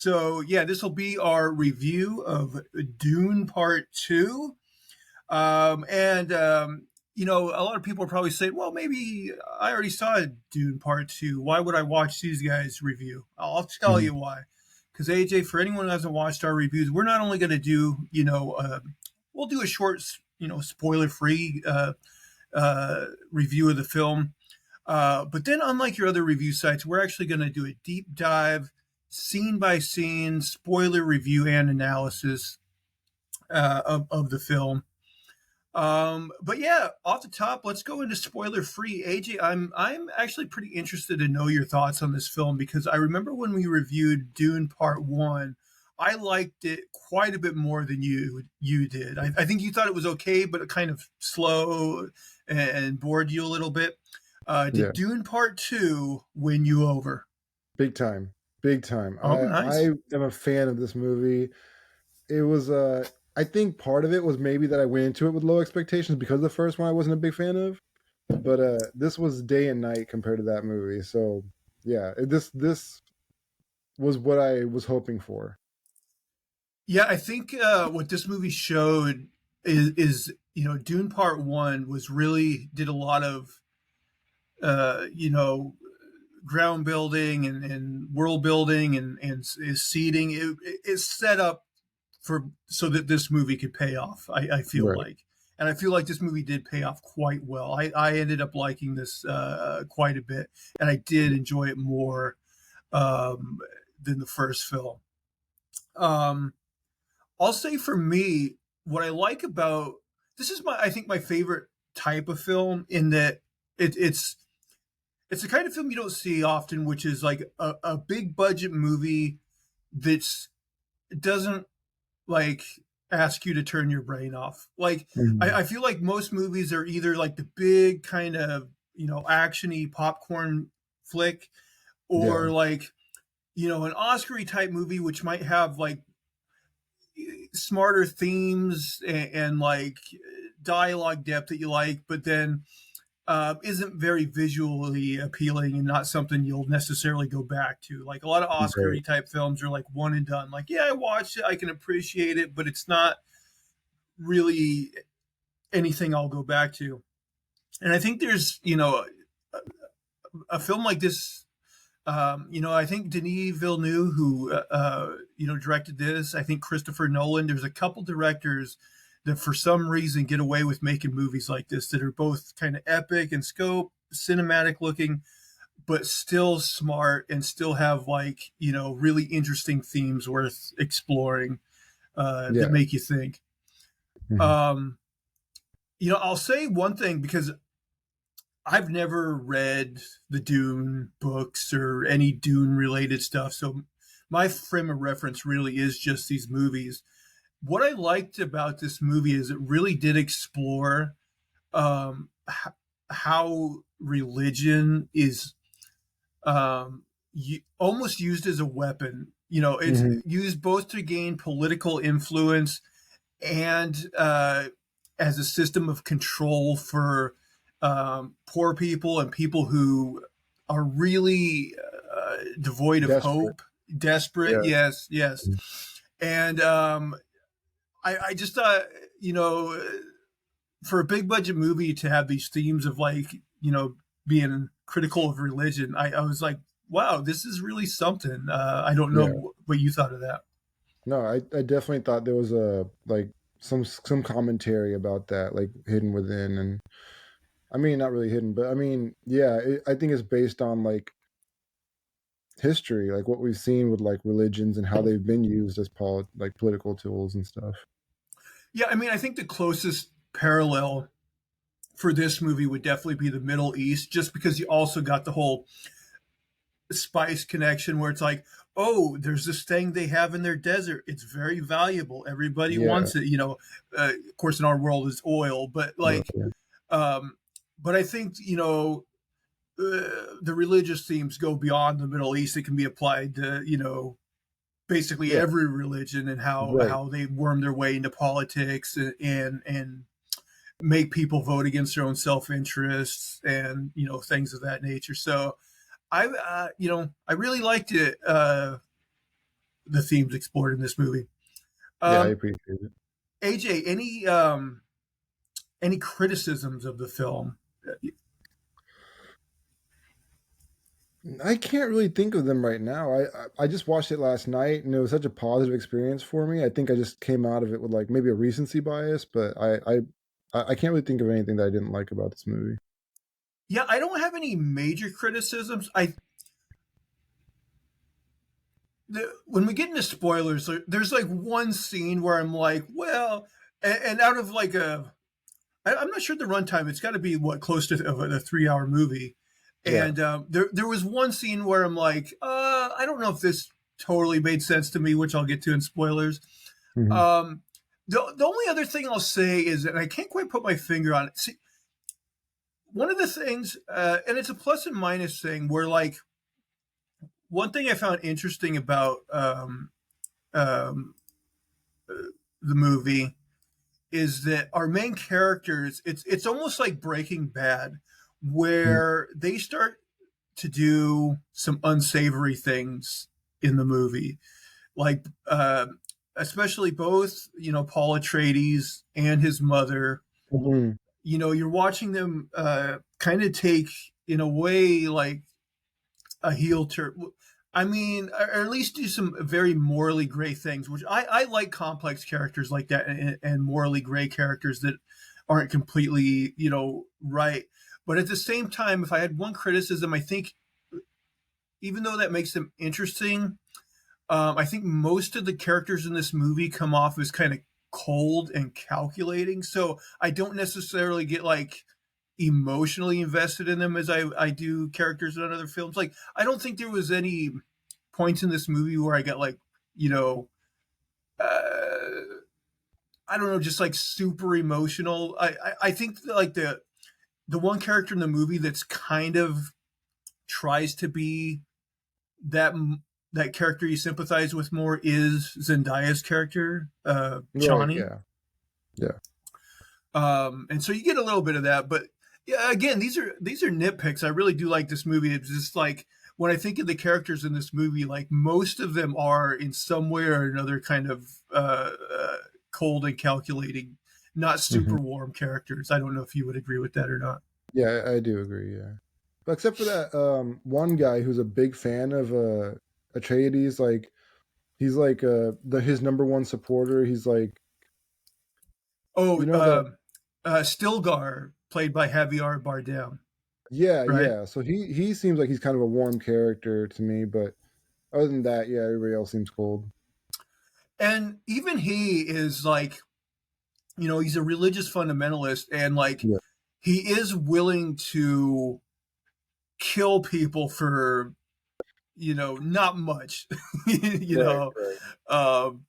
So yeah, this will be our review of Dune Part Two. And a lot of people are probably saying, "Well, maybe I already saw Dune Part Two. Why would I watch these guys review?" I'll tell Mhm. you why. Because AJ, for anyone who hasn't watched our reviews, we're not only going to do, we'll do a short, spoiler-free review of the film. But then, unlike your other review sites, we're actually going to do a deep dive, scene by scene, spoiler review and analysis of the film. But yeah, off the top, let's go into spoiler free. AJ, I'm actually pretty interested to know your thoughts on this film because I remember when we reviewed Dune Part One, I liked it quite a bit more than you did. I think you thought it was okay, but it kind of slow and bored you a little bit. Did Yeah, Dune Part Two win you over? big time, big time. Oh, I nice. am a fan of this movie. It was I think part of it was maybe that I went into it with low expectations because the first one I wasn't a big fan of. But this was day and night compared to that movie. So yeah, this was what I was hoping for. Yeah, I think what this movie showed is Dune Part One was really did a lot of uh, you know, ground building and world building and is seeding. It is set up for so that this movie could pay off. I feel Right. like, and I feel like this movie did pay off quite well. I ended up liking this quite a bit, and I did enjoy it more um, than the first film. Um, I'll say for me, what I like about this is I think my favorite type of film in that it's the kind of film you don't see often, which is like a big budget movie that's doesn't like ask you to turn your brain off. Like Mhm. I feel like most movies are either like the big kind of actiony popcorn flick, Yeah. or like an Oscar type movie, which might have like smarter themes and like dialogue depth that you like, but then isn't very visually appealing and not something you'll necessarily go back to. Like a lot of Oscar Right. type films are like one and done. Like, yeah, I watched it, I can appreciate it, but it's not really anything I'll go back to. And I think there's, a film like this. I think Denis Villeneuve, who directed this. I think Christopher Nolan. There's a couple directors that, for some reason, get away with making movies like this that are both kind of epic in scope, cinematic looking, but still smart and still have like really interesting themes worth exploring that Yeah. make you think. Mhm. Um, I'll say one thing because I've never read the Dune books or any Dune related stuff. So my frame of reference really is just these movies. What I liked about this movie is it really did explore how religion is almost used as a weapon. It's Mhm. used both to gain political influence and as a system of control for poor people and people who are really devoid of Desperate. hope, desperate. Yeah. Yes, yes. Mhm. And I just thought, for a big budget movie to have these themes of like, being critical of religion, I was like, wow, this is really something. I don't Yeah. know what you thought of that. No, I definitely thought there was a like some commentary about that, like hidden within, and I mean not really hidden, but I mean yeah, I think it's based on like history, like what we've seen with like religions and how they've been used as like political tools and stuff. Yeah, I mean, I think the closest parallel for this movie would definitely be the Middle East, just because you also got the whole spice connection where it's like, oh, there's this thing they have in their desert. It's very valuable. Everybody Yeah. wants it. Of course, in our world, is oil, but Right. like, um, but I think the religious themes go beyond the Middle East. It can be applied to basically Yeah. every religion and Right. how they worm their way into politics and make people vote against their own self interests and things of that nature. So I really liked it. the themes explored in this movie. Yeah, I Um, appreciate it. AJ, any criticisms of the film? I can't really think of them right now. I just watched it last night, and it was such a positive experience for me. I think I just came out of it with like maybe a recency bias, but I can't really think of anything that I didn't like about this movie. Yeah, I don't have any major criticisms. When we get into spoilers, there's like one scene where I'm like, well, and out of like I'm not sure the runtime. It's got to be what close to a 3 hour movie, Yeah. and there was one scene where I'm like, I don't know if this totally made sense to me, which I'll get to in spoilers. Hmm. Um, the only other thing I'll say is, and I can't quite put my finger on it. See, one of the things, and it's a plus and minus thing, where like one thing I found interesting about um, the movie is that our main characters, it's almost like Breaking Bad, where they start to do some unsavory things in the movie, like especially both Paul Atreides and his mother. Hmm. You're watching them kind of take, in a way, like a heel turn. I mean, or at least do some very morally gray things, which I like complex characters like that, and morally gray characters that aren't completely, right. But at the same time, if I had one criticism, I think even though that makes them interesting, I think most of the characters in this movie come off as kind of cold and calculating. So I don't necessarily get like emotionally invested in them as I do characters in other films. Like I don't think there was any points in this movie where I got like, you know, I don't know, just like super emotional. I think that, like the one character in the movie that's kind of tries to be that that character you sympathize with more is Zendaya's character, Right. Chani. Yeah. Yeah. And so you get a little bit of that, but yeah, again, these are nitpicks. I really do like this movie. It's just like when I think of the characters in this movie, like most of them are in some way or another kind of cold and calculating, not Hmm. super warm characters. I don't know if you would agree with that or not. Yeah, I do agree. Yeah, but except for that one guy who's a big fan of Atreides, like he's like his number one supporter. He's like, Oh, you know that. Stilgar, played by Javier Bardem, Yeah, right? yeah. So he seems like he's kind of a warm character to me, but other than that, yeah, everybody else seems cold. And even he is like, he's a religious fundamentalist, and like Yeah. he is willing to kill people for not much, you Right. know, Right. um,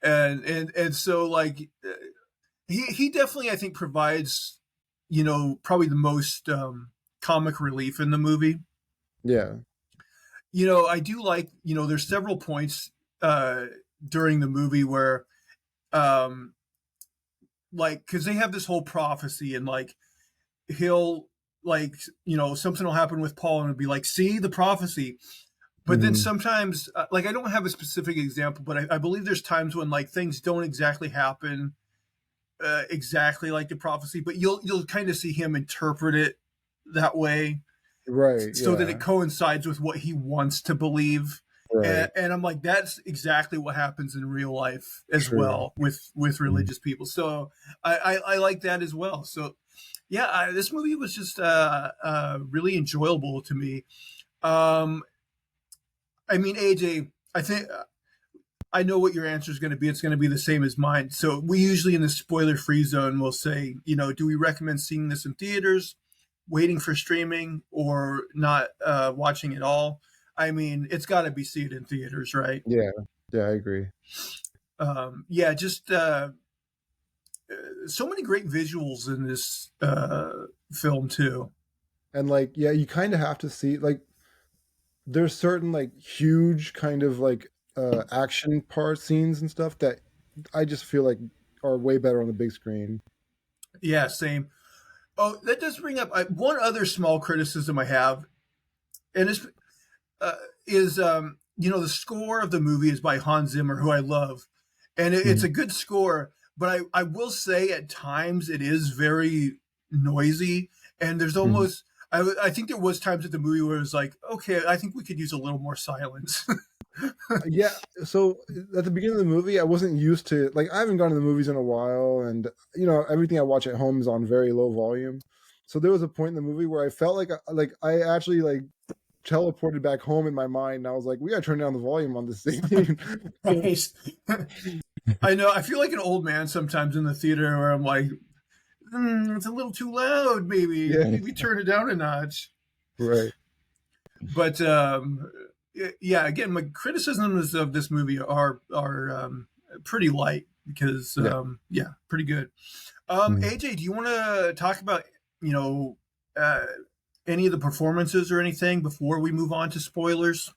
and so like he definitely I think provides probably the most comic relief in the movie. Yeah. I do like there's several points uh, during the movie where um, like because they have this whole prophecy and like he'll like something will happen with Paul and it'll be like, see the prophecy. But then Hmm. sometimes like I don't have a specific example, but I believe there's times when like things don't exactly happen exactly like the prophecy, but you'll kind of see him interpret it that way Right. so that it Yeah. coincides with what he wants to believe. Right. And I'm like, that's exactly what happens in real life as True. well with Mhm. religious people. So I like that as well. So yeah, this movie was just really enjoyable to me. Um, I mean, AJ, I think I know what your answer is going to be. It's going to be the same as mine. So we usually in the spoiler free zone will say, do we recommend seeing this in theaters, waiting for streaming, or not watching at all? I mean, it's got to be seen in theaters, right? Yeah. Yeah, I agree. Yeah, just so many great visuals in this film too. And like, yeah, you kind of have to see like there's certain like huge kind of like action part scenes and stuff that I just feel like are way better on the big screen. Yeah, same. Oh, that does bring up one other small criticism I have, and it's uh, is the score of the movie is by Hans Zimmer, who I love, and it's Mhm. a good score. But I will say at times it is very noisy, and there's Mhm. almost I think there was times at the movie where it was like, okay, I think we could use a little more silence. Yeah, so at the beginning of the movie, I wasn't used to like I haven't gone to the movies in a while, and everything I watch at home is on very low volume. So there was a point in the movie where I felt like I actually like teleported back home in my mind, and I was like, we gotta turn down the volume on this thing. Right. I know. I feel like an old man sometimes in the theater where I'm like, it's a little too loud. Yeah, Maybe turn it down a notch. right. But yeah, again, my criticisms of this movie are pretty light because Yeah. yeah, pretty good. Mhm. AJ, do you want to talk about you know uh, any of the performances or anything before we move on to spoilers?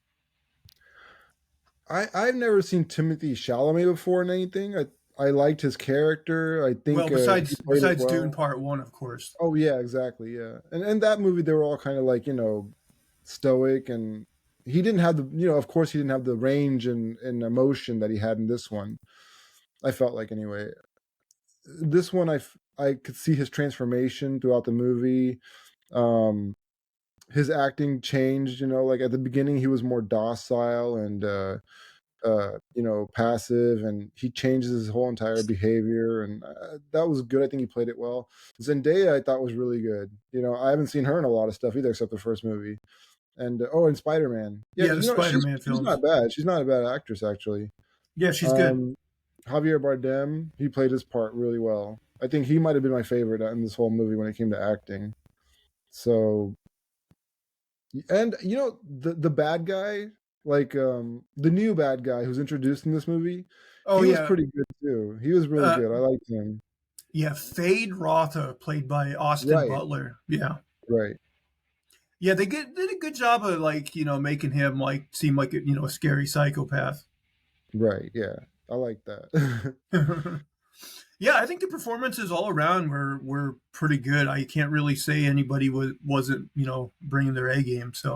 I've never seen Timothy Chalamet before in anything. I liked his character. I Well, think he played it besides Dune well. Part One, of course. Oh yeah, exactly. Yeah, and that movie they were all kind of like stoic, and he didn't have the of course he didn't have the range and emotion that he had in this one. I felt like anyway. This one I could see his transformation throughout the movie. Um, his acting changed. Like at the beginning he was more docile and passive, and he changes his whole entire behavior, and that was good. I think he played it well. Zendaya, I thought was really good. I haven't seen her in a lot of stuff either, except the first movie. And and Spider Man. Yeah, Yeah, the she's Spider-Man she's films. not bad. She's not a bad actress actually. Yeah, she's good. Um, Javier Bardem, he played his part really well. I think he might have been my favorite in this whole movie when it came to acting. So, and the bad guy, like the new bad guy who's introduced in this movie, Oh he was yeah, pretty good too. He was really uh, good. I liked him. yeah. Fade Rotha, played by Austin Right, Butler. Yeah, right, yeah. Did a good job of like making him like seem like a scary psychopath. right. Yeah, I like that. Yeah, I think the performances all around were pretty good. I can't really say anybody wasn't bringing their A game. So